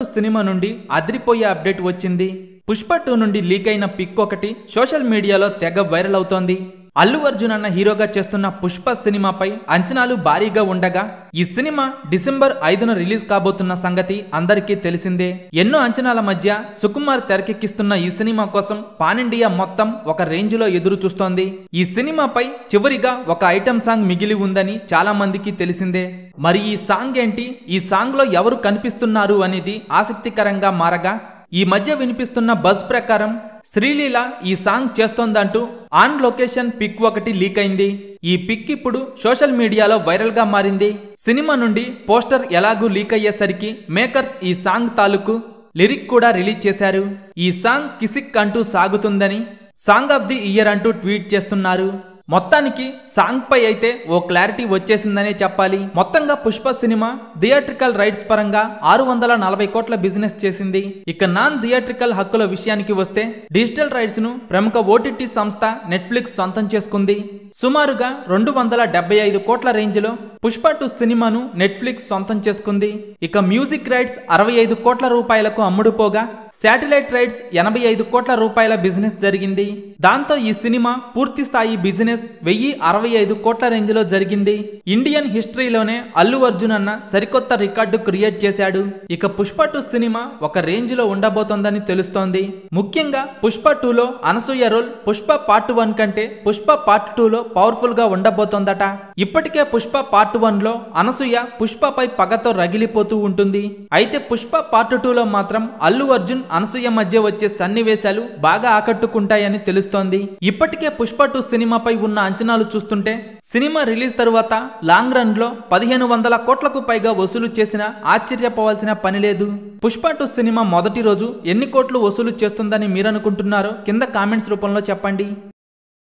Cinema నుండి అదిరిపోయే update వచ్చింది. పుష్ప 2 నుండి లీక్ అయిన పిక్ ఒకటి సోషల్ మీడియాలో తెగ వైరల్ అవుతోంది. అల్లు అర్జున్ అన్న హీరోగా చేస్తున్న పుష్ప సినిమాపై అంచనాలు భారీగా ఉండగా ఈ సినిమా డిసెంబర్ 5న రిలీజ్ కాబోతున్న సంగతి అందరికీ తెలిసిందే. ఎన్నో అంచనాల మధ్య సుకుమార్ తెరకెక్కిస్తున్న ఈ సినిమా కోసం పాన్ ఇండియా మొత్తం ఒక రేంజ్ లో ఎదురు చూస్తోంది. ఈ సినిమాపై చివరిగా ఒక ఐటమ్ సాంగ్ మిగిలి ఉందని చాలా మందికి తెలిసిందే. మరి ఈ సాంగ్ ఏంటి, ఈ సాంగ్ లో ఎవరు కనిపిస్తున్నారు అనేది ఆసక్తికరంగా మారగా ఈ మధ్య వినిపిస్తున్న బజ్ ప్రకారం శ్రీలీల ఈ సాంగ్ చేస్తోందంటూ ఆన్ లొకేషన్ పిక్ ఒకటి లీక్ అయింది. ఈ పిక్ ఇప్పుడు సోషల్ మీడియాలో వైరల్ గా మారింది. సినిమా నుండి పోస్టర్ ఎలాగూ లీక్ అయ్యేసరికి మేకర్స్ ఈ సాంగ్ తాలూకు లిరిక్ కూడా రిలీజ్ చేశారు. ఈ సాంగ్ కిసిక్ అంటూ సాగుతుందని సాంగ్ ఆఫ్ ది ఇయర్ అంటూ ట్వీట్ చేస్తున్నారు. మొత్తానికి సాంగ్ పై అయితే ఓ క్లారిటీ వచ్చేసిందనే చెప్పాలి. మొత్తంగా పుష్ప సినిమా థియేట్రికల్ రైట్స్ పరంగా 640 కోట్ల బిజినెస్ చేసింది. ఇక నాన్ థియేట్రికల్ హక్కుల విషయానికి వస్తే డిజిటల్ రైట్స్ ను ప్రముఖ ఓటీటీ సంస్థ నెట్ఫ్లిక్స్ సొంతం చేసుకుంది. సుమారుగా 275 కోట్ల రేంజ్ లో పుష్ప 2 సినిమాను నెట్ఫ్లిక్స్ సొంతం చేసుకుంది. ఇక మ్యూజిక్ రైట్స్ 65 కోట్ల రూపాయలకు అమ్ముడుపోగా శాటిలైట్ రైట్స్ 85 కోట్ల రూపాయల బిజినెస్ జరిగింది. దాంతో ఈ సినిమా పూర్తి స్థాయి బిజినెస్ 1065 కోట్ల రేంజ్ లో జరిగింది. ఇండియన్ హిస్టరీలోనే అల్లు అర్జున్ అన్న సరికొత్త రికార్డు క్రియేట్ చేశాడు. ఇక పుష్ప 2 సినిమా ఒక రేంజ్ లో ఉండబోతోందని తెలుస్తోంది. ముఖ్యంగా పుష్ప 2లో అనసూయ రోల్ పుష్ప పార్ట్ 1 కంటే పుష్ప పార్ట్ 2లో పవర్ఫుల్ గా ఉండబోతోందట. ఇప్పటికే పుష్ప పార్ట్ 1లో అనసూయ పుష్పపై పగతో రగిలిపోతూ ఉంటుంది. అయితే పుష్ప పార్ట్ 2లో మాత్రం అల్లు అర్జున్ అనసూయ మధ్య వచ్చే సన్నివేశాలు బాగా ఆకట్టుకుంటాయని తెలుస్తోంది. ఇప్పటికే పుష్ప 2 సినిమాపై ఉన్న అంచనాలు చూస్తుంటే సినిమా రిలీజ్ తరువాత లాంగ్ రన్ లో 1500 కోట్లకు పైగా వసూలు చేసినా ఆశ్చర్యపోవాల్సిన పని లేదు. పుష్ప 2 సినిమా మొదటి రోజు ఎన్ని కోట్లు వసూలు చేస్తుందని మీరనుకుంటున్నారో కింద కామెంట్స్ రూపంలో చెప్పండి.